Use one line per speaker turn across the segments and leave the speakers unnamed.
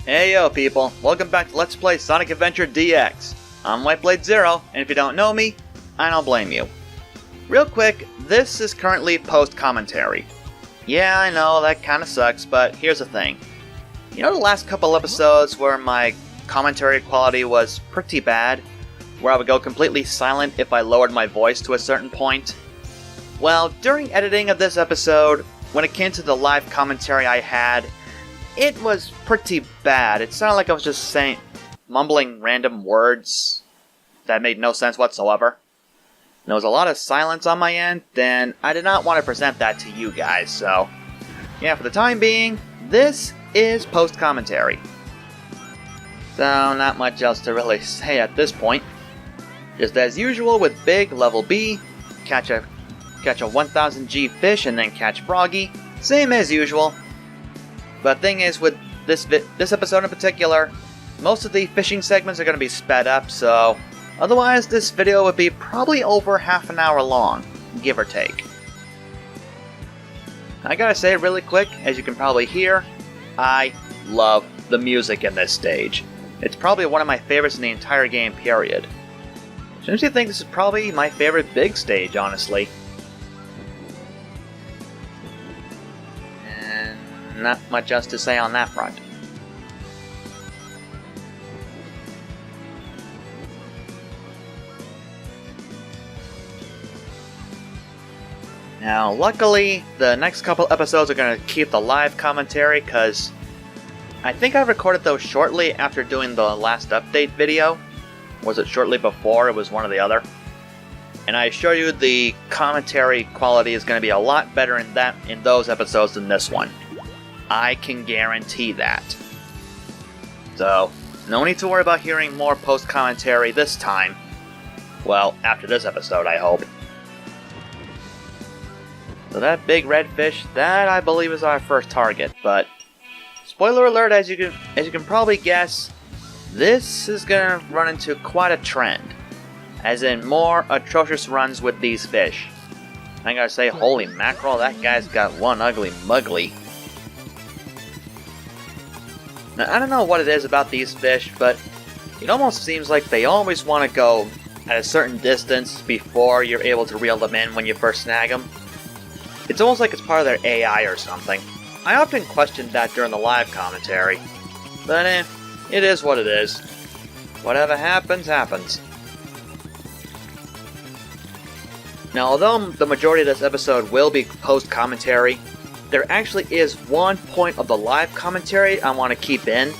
Hey yo people, welcome back to Let's Play Sonic Adventure DX. I'm WhiteBladeZero, and if you don't know me, I don't blame you. Real quick, this is currently post-commentary. Yeah, I know, that kinda sucks, but here's the thing. You know the last couple episodes where my commentary quality was pretty bad? Where I would go completely silent if I lowered my voice to a certain point? Well, during editing of this episode, when it came to the live commentary I had, it was pretty bad. It sounded like I was just mumbling random words that made no sense whatsoever. There was a lot of silence on my end, and I did not want to present that to you guys, so yeah, for the time being, this is post-commentary. So, not much else to really say at this point. Just as usual with Big Level B, catch a 1000G fish and then catch Froggy, same as usual. But thing is, with this episode in particular, most of the fishing segments are going to be sped up, so otherwise this video would be probably over half an hour long, give or take. I gotta say really quick, as you can probably hear, I love the music in this stage. It's probably one of my favorites in the entire game, period. I actually think this is probably my favorite big stage, honestly. Not much else to say on that front. Now, luckily, the next couple episodes are going to keep the live commentary, because I think I recorded those shortly after doing the last update video. Was it shortly before? It was one or the other. And I assure you the commentary quality is going to be a lot better in those episodes than this one. I can guarantee that. So, no need to worry about hearing more post-commentary this time. Well, after this episode, I hope. So that big red fish, that I believe is our first target, but spoiler alert, as you can probably guess, this is gonna run into quite a trend. As in more atrocious runs with these fish. I gotta say, holy mackerel, that guy's got one ugly muggly. Now, I don't know what it is about these fish, but it almost seems like they always want to go at a certain distance before you're able to reel them in when you first snag them. It's almost like it's part of their AI or something. I often questioned that during the live commentary, but it is what it is. Whatever happens, happens. Now, although the majority of this episode will be post-commentary, there actually is one point of the live commentary I want to keep in,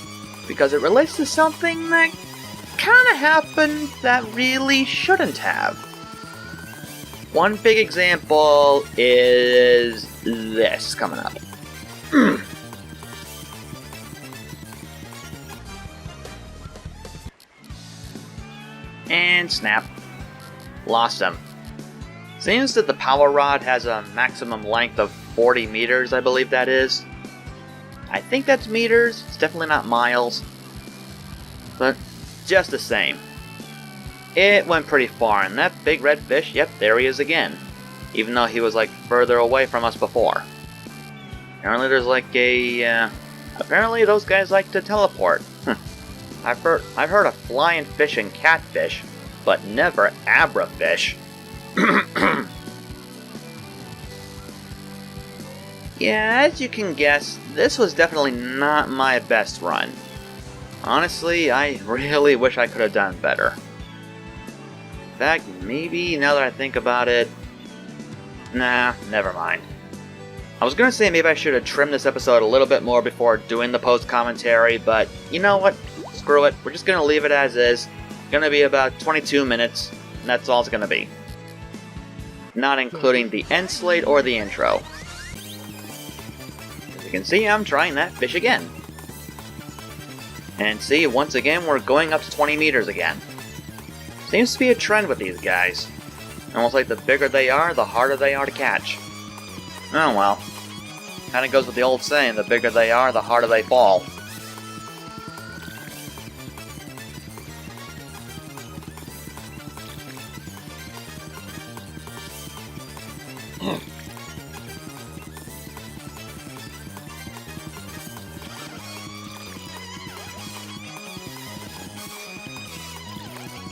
because it relates to something that kinda happened that really shouldn't have. One big example is this coming up. And snap. Lost him. Seems that the power rod has a maximum length of 40 meters, I believe that is. I think that's meters, it's definitely not miles. But just the same. It went pretty far, and that big red fish, yep, there he is again. Even though he was like further away from us before. Apparently there's like a, apparently those guys like to teleport. I've heard of flying fish and catfish, but never abrafish. Yeah, as you can guess, this was definitely not my best run. Honestly, I really wish I could have done better. In fact, maybe now that I think about it, nah, never mind. I was gonna say maybe I should have trimmed this episode a little bit more before doing the post-commentary, but you know what? Screw it, we're just gonna leave it as is. It's gonna be about 22 minutes, and that's all it's gonna be. Not including the end slate or the intro. As you can see, I'm trying that fish again. And see, once again, we're going up to 20 meters again. Seems to be a trend with these guys. Almost like the bigger they are, the harder they are to catch. Oh well. Kinda goes with the old saying, the bigger they are, the harder they fall.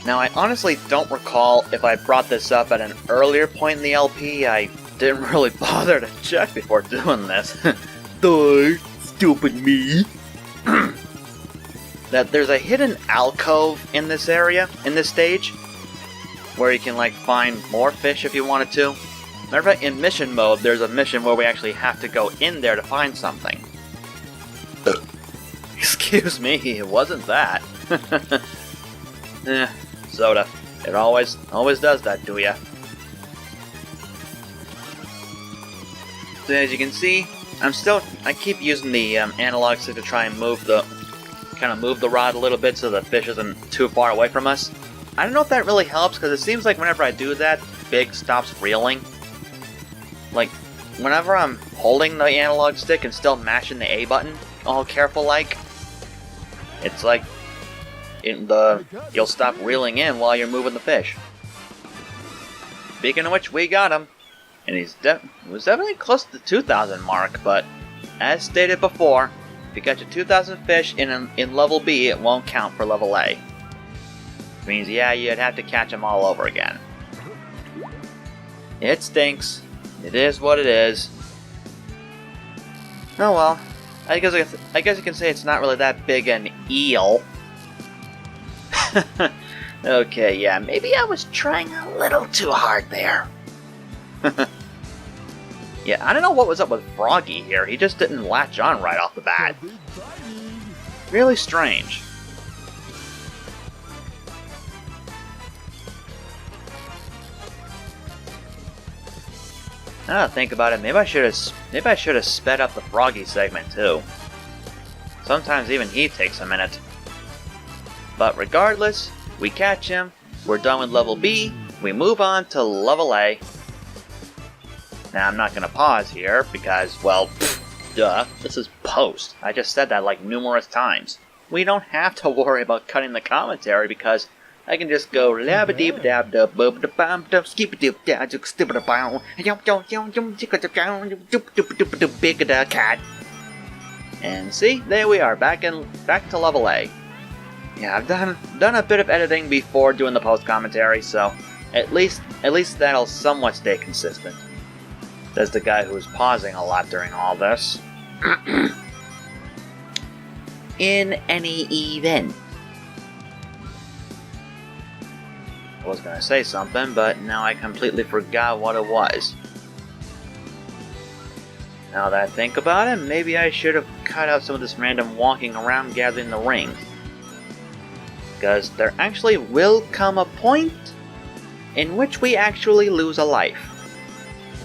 Now, I honestly don't recall if I brought this up at an earlier point in the LP. I didn't really bother to check before doing this. Die, stupid me. That there's a hidden alcove in this area, in this stage, where you can like find more fish if you wanted to. Matter of fact, in mission mode, there's a mission where we actually have to go in there to find something. Excuse me, it wasn't that. Soda. It always does that to ya. So as you can see, I keep using the analog stick to try and move the rod a little bit so the fish isn't too far away from us. I don't know if that really helps, because it seems like whenever I do that, Big stops reeling. Like, whenever I'm holding the analog stick and still mashing the A button, all careful like, it's like you'll stop reeling in while you're moving the fish. Speaking of which, we got him. And he was definitely close to the 2,000 mark, but as stated before, if you catch a 2,000 fish in level B, it won't count for level A. Which means, yeah, you'd have to catch them all over again. It stinks. It is what it is. Oh well. I guess you can say it's not really that big an eel. Okay, yeah, maybe I was trying a little too hard there. Yeah, I don't know what was up with Froggy here. He just didn't latch on right off the bat. Really strange. Now that I think about it, maybe I should have sped up the Froggy segment too. Sometimes even he takes a minute. But regardless, we catch him, we're done with level B, we move on to level A. Now I'm not going to pause here because, well, duh, this is post. I just said that like numerous times. We don't have to worry about cutting the commentary because I can just go cat. And see, there we are, back to level A. Yeah, I've done a bit of editing before doing the post commentary, so at least that'll somewhat stay consistent. There's the guy who was pausing a lot during all this. In any event. I was gonna say something, but now I completely forgot what it was. Now that I think about it, maybe I should have cut out some of this random walking around gathering the rings. Because there actually will come a point in which we actually lose a life.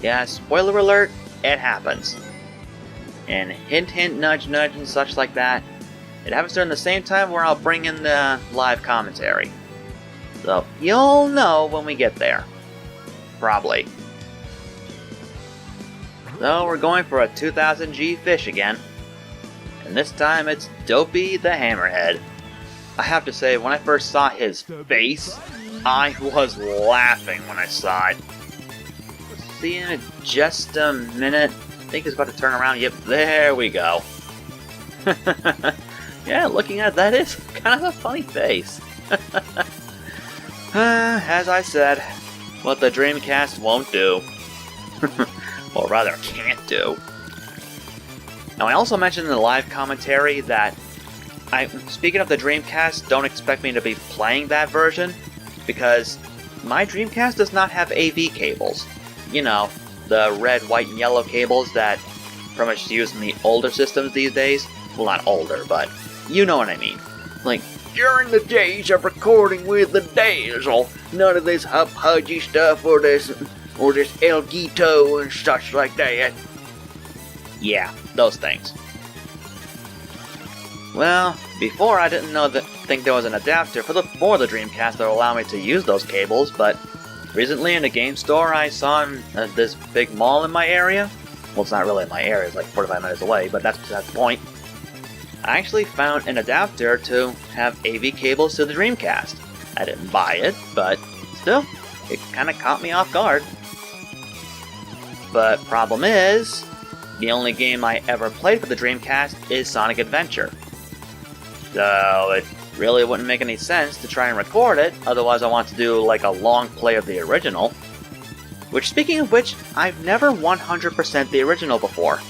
Yeah, spoiler alert, it happens. And hint hint, nudge nudge and such like that. It happens during the same time where I'll bring in the live commentary. So, you'll know when we get there. Probably. So, we're going for a 2000G fish again. And this time it's Dopey the Hammerhead. I have to say, when I first saw his face, I was laughing when I saw it. See in just a minute. I think he's about to turn around. Yep, there we go. Yeah, looking at that is kind of a funny face. As I said, what the Dreamcast won't do. Or rather, can't do. Now, I also mentioned in the live commentary that speaking of the Dreamcast, don't expect me to be playing that version, because my Dreamcast does not have AV cables. You know, the red, white, and yellow cables that pretty much used in the older systems these days. Well, not older, but you know what I mean. Like, during the days of recording with the Dazzle, none of this hub-hudgy stuff or this Elgato and such like that. Yeah, those things. Well, before I didn't think there was an adapter for the Dreamcast that would allow me to use those cables, but recently in a game store I saw in this big mall in my area. Well, it's not really in my area, it's like 45 minutes away, but that's the point. I actually found an adapter to have AV cables to the Dreamcast. I didn't buy it, but still, it kind of caught me off guard. But problem is, the only game I ever played for the Dreamcast is Sonic Adventure. So really wouldn't make any sense to try and record it, otherwise I want to do like a long play of the original. Which, speaking of which, I've never 100% the original before.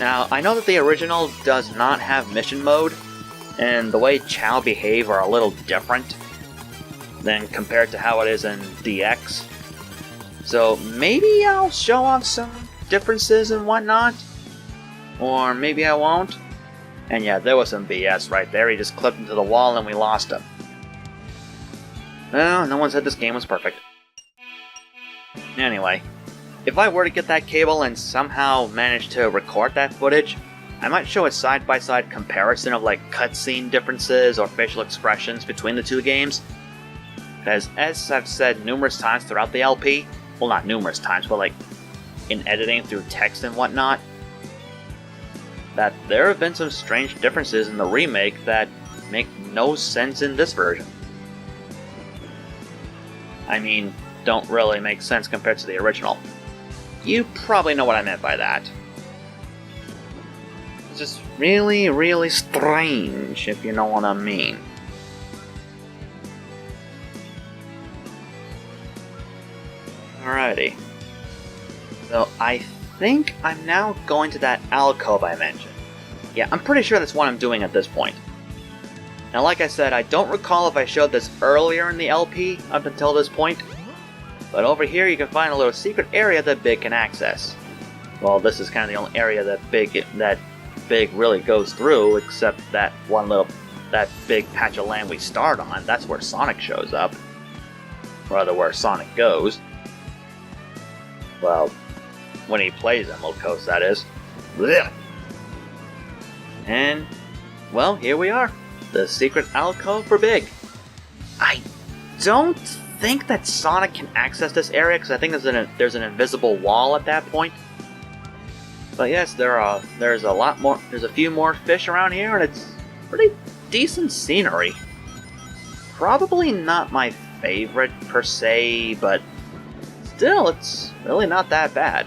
Now, I know that the original does not have mission mode, and the way Chow behave are a little different than compared to how it is in DX. So maybe I'll show off some differences and whatnot, or maybe I won't. And yeah, there was some BS right there. He just clipped into the wall and we lost him. Well, no one said this game was perfect. Anyway, if I were to get that cable and somehow manage to record that footage, I might show a side-by-side comparison of like cutscene differences or facial expressions between the two games. Because as I've said numerous times throughout the LP, well, not numerous times, but like in editing through text and whatnot, that there have been some strange differences in the remake that make no sense in this version. I mean, don't really make sense compared to the original. You probably know what I meant by that. It's just really, really strange, if you know what I mean. Alrighty. So I think I'm now going to that alcove I mentioned. Yeah, I'm pretty sure that's what I'm doing at this point. Now, like I said, I don't recall if I showed this earlier in the LP up until this point, but over here you can find a little secret area that Big can access. Well, this is kind of the only area that Big really goes through, except that big patch of land we start on. That's where Sonic shows up. Or rather, where Sonic goes. Well, when he plays Emerald Coast, that is. Blech. And, well, here we are. The secret alcove for Big. I don't think that Sonic can access this area, because I think there's an invisible wall at that point. But yes, there's a few more fish around here, and it's pretty decent scenery. Probably not my favorite per se, but still, it's really not that bad.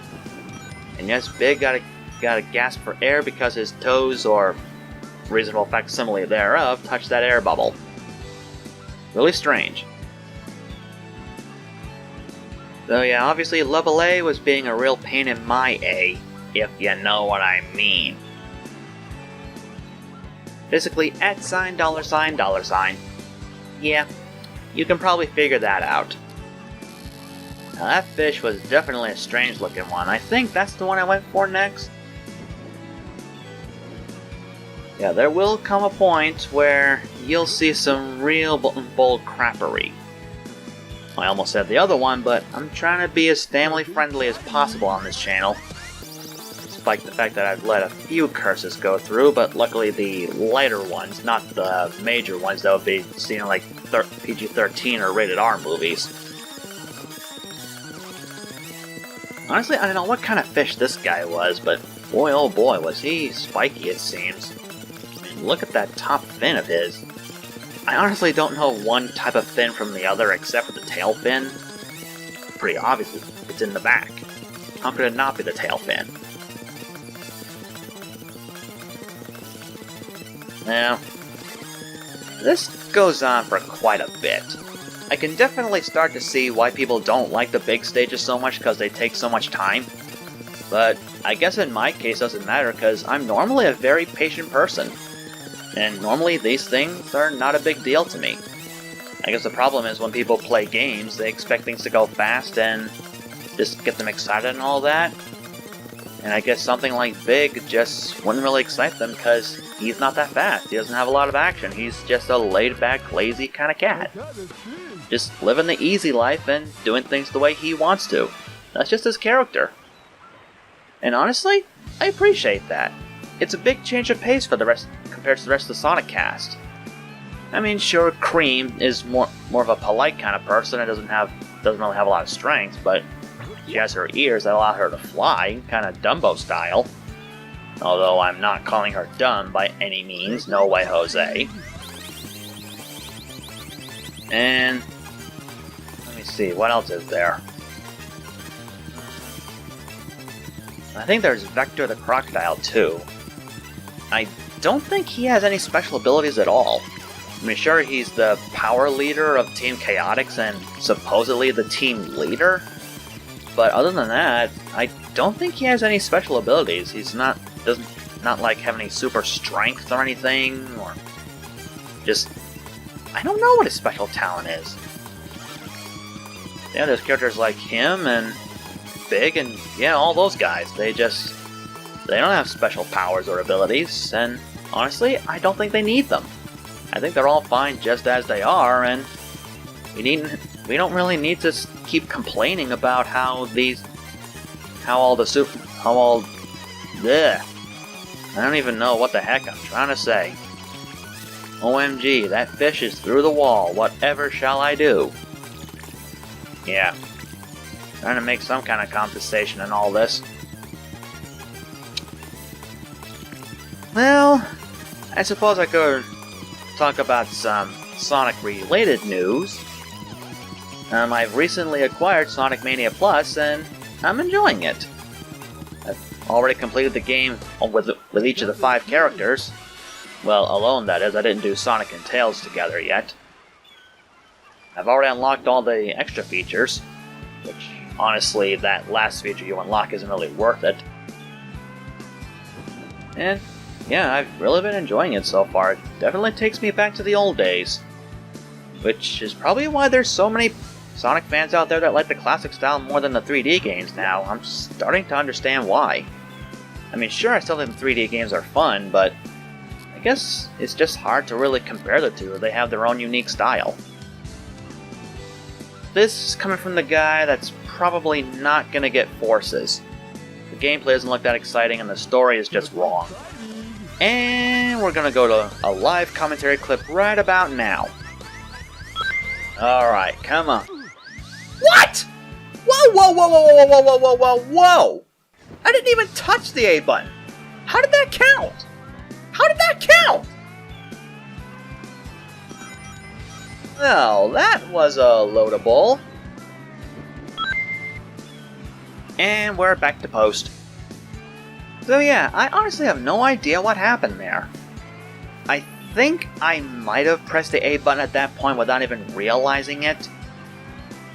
And yes, Big got a gasp for air because his toes, or reasonable facsimile thereof, touched that air bubble. Really strange. So yeah, obviously Level A was being a real pain in my A, if you know what I mean. Basically, $$, Yeah, you can probably figure that out. Now that fish was definitely a strange looking one. I think that's the one I went for next. Yeah, there will come a point where you'll see some real bold crappery. I almost said the other one, but I'm trying to be as family friendly as possible on this channel. Despite the fact that I've let a few curses go through, but luckily the lighter ones, not the major ones that would be seen in like PG-13 or rated R movies. Honestly, I don't know what kind of fish this guy was, but boy oh boy was he spiky, it seems. I mean, look at that top fin of his. I honestly don't know one type of fin from the other except for the tail fin. Pretty obviously, it's in the back. How could it not be the tail fin? Now, this goes on for quite a bit. I can definitely start to see why people don't like the big stages so much because they take so much time. But I guess in my case it doesn't matter because I'm normally a very patient person. And normally these things are not a big deal to me. I guess the problem is when people play games, they expect things to go fast and just get them excited and all that. And I guess something like Big just wouldn't really excite them because he's not that fast. He doesn't have a lot of action. He's just a laid-back, lazy kind of cat. Just living the easy life and doing things the way he wants to. That's just his character. And honestly, I appreciate that. It's a big change of pace for the rest compared to the rest of the Sonic cast. I mean, sure, Cream is more of a polite kind of person and doesn't really have a lot of strength, but she has her ears that allow her to fly, kind of Dumbo style. Although I'm not calling her dumb by any means, no way, Jose. And let me see, what else is there? I think there's Vector the Crocodile too. I don't think he has any special abilities at all. I mean, sure, he's the power leader of Team Chaotix and supposedly the team leader, but other than that, I don't think he has any special abilities. He's not like have any super strength or anything, or just, I don't know what his special talent is. Yeah, there's characters like him and Big and, yeah, all those guys. They don't have special powers or abilities, and honestly, I don't think they need them. I think they're all fine just as they are, and we don't really need to keep complaining about bleh. I don't even know what the heck I'm trying to say. OMG, that fish is through the wall. Whatever shall I do? Yeah. Trying to make some kind of compensation in all this. Well, I suppose I could talk about some Sonic-related news. I've recently acquired Sonic Mania Plus, and I'm enjoying it. I've already completed the game with each of the 5 characters. Well, alone, that is. I didn't do Sonic and Tails together yet. I've already unlocked all the extra features, which, honestly, that last feature you unlock isn't really worth it. And yeah, I've really been enjoying it so far. It definitely takes me back to the old days. Which is probably why there's so many Sonic fans out there that like the classic style more than the 3D games now. I'm starting to understand why. I mean, sure, I still think the 3D games are fun, but I guess it's just hard to really compare the two. They have their own unique style. This is coming from the guy that's probably not gonna get Forces. The gameplay doesn't look that exciting and the story is just wrong. And we're gonna go to a live commentary clip right about now. Alright, come on. What?! Whoa, whoa, whoa, whoa, whoa, whoa, whoa, whoa, whoa, whoa! I didn't even touch the A button! How did that count? How did that count?! Well, that was a loadable. And we're back to post. So yeah, I honestly have no idea what happened there. I think I might have pressed the A button at that point without even realizing it.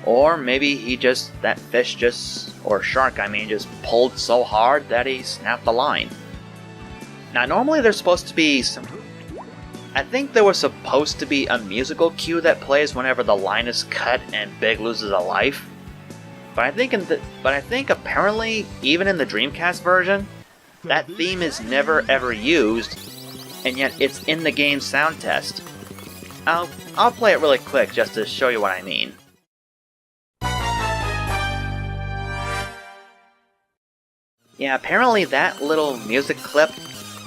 Or maybe that fish or shark I mean, just pulled so hard that he snapped the line. Now normally there's supposed to be I think there was supposed to be a musical cue that plays whenever the line is cut and Big loses a life. But I think apparently, even in the Dreamcast version, that theme is never ever used, and yet it's in the game's sound test. I'll play it really quick just to show you what I mean. Yeah, apparently that little music clip,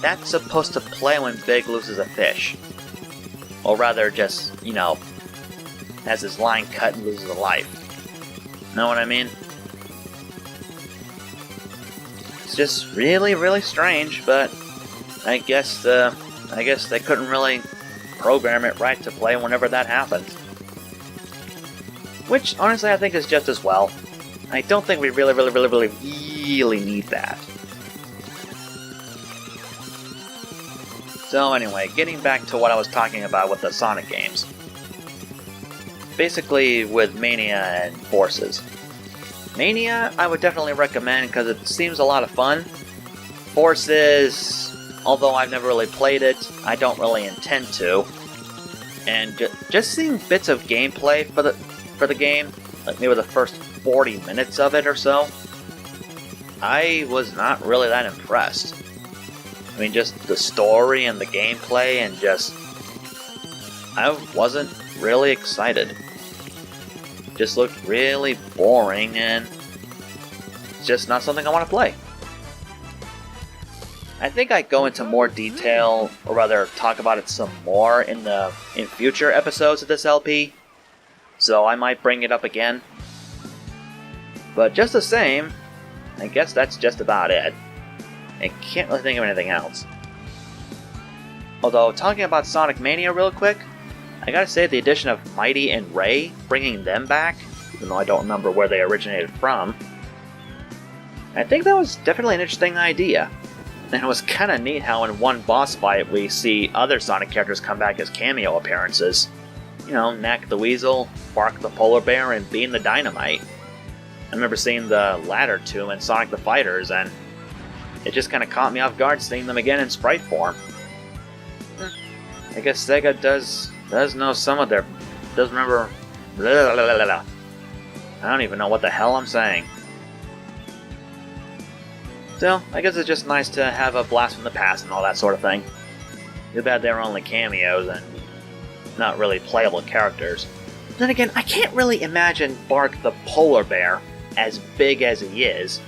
that's supposed to play when Big loses a fish. Or rather, just, has his line cut and loses a life. Know what I mean? It's just really, really strange, but I guess they couldn't really program it right to play whenever that happened. Which, honestly, I think is just as well. I don't think we really need that. So anyway, getting back to what I was talking about with the Sonic games. Basically with Mania and Forces. Mania, I would definitely recommend because it seems a lot of fun. Forces, although I've never really played it, I don't really intend to. And just seeing bits of gameplay for the game, like maybe the first 40 minutes of it or so, I was not really that impressed. I mean, just the story and the gameplay and I wasn't really excited. Just looked really boring and it's just not something I want to play. I think I go into more detail, or rather talk about it some more in future episodes of this LP, so I might bring it up again. But just the same, I guess that's just about it. I can't really think of anything else. Although, talking about Sonic Mania real quick, I gotta say the addition of Mighty and Ray, bringing them back, even though I don't remember where they originated from, I think that was definitely an interesting idea. And it was kind of neat how in one boss fight we see other Sonic characters come back as cameo appearances. You know, Knack the Weasel, Bark the Polar Bear, and Bean the Dynamite. I remember seeing the latter two in Sonic the Fighters, and it just kind of caught me off guard seeing them again in sprite form. I guess Sega does know some of their... does remember... Blah, blah, blah, blah. I don't even know what the hell I'm saying. So, I guess it's just nice to have a blast from the past and all that sort of thing. Too bad they were only cameos and not really playable characters. Then again, I can't really imagine Bark the Polar Bear, as big as he is,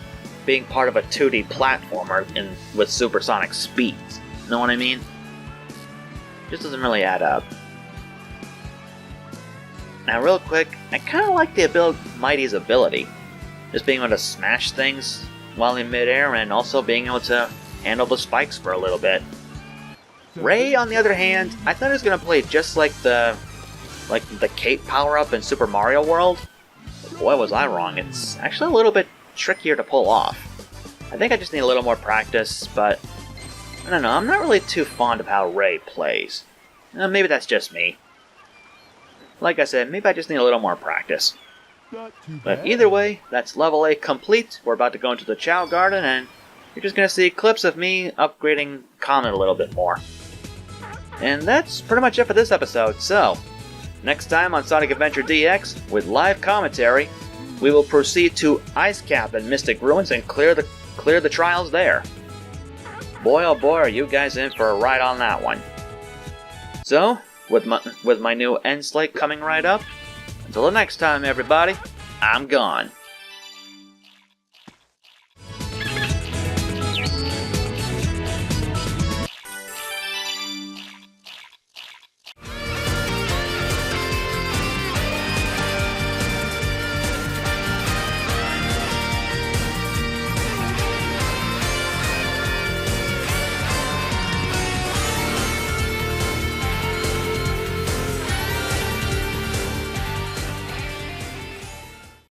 being part of a 2D platformer with supersonic speeds. Know what I mean? Just doesn't really add up. Now real quick, I kinda like the Mighty's ability. Just being able to smash things while in midair and also being able to handle the spikes for a little bit. Ray, on the other hand, I thought he was gonna play just like the cape power-up in Super Mario World. But boy, was I wrong. It's actually a little bit trickier to pull off. I think I just need a little more practice, but I don't know, I'm not really too fond of how Ray plays. Maybe that's just me. Like I said, maybe I just need a little more practice. But either way, that's level A complete. We're about to go into the Chow Garden, and you're just going to see clips of me upgrading Comet a little bit more. And that's pretty much it for this episode, so next time on Sonic Adventure DX, with live commentary, we will proceed to Ice Cap and Mystic Ruins and clear the trials there. Boy oh boy, are you guys in for a ride on that one. So, with my new end slate coming right up, until the next time everybody, I'm gone.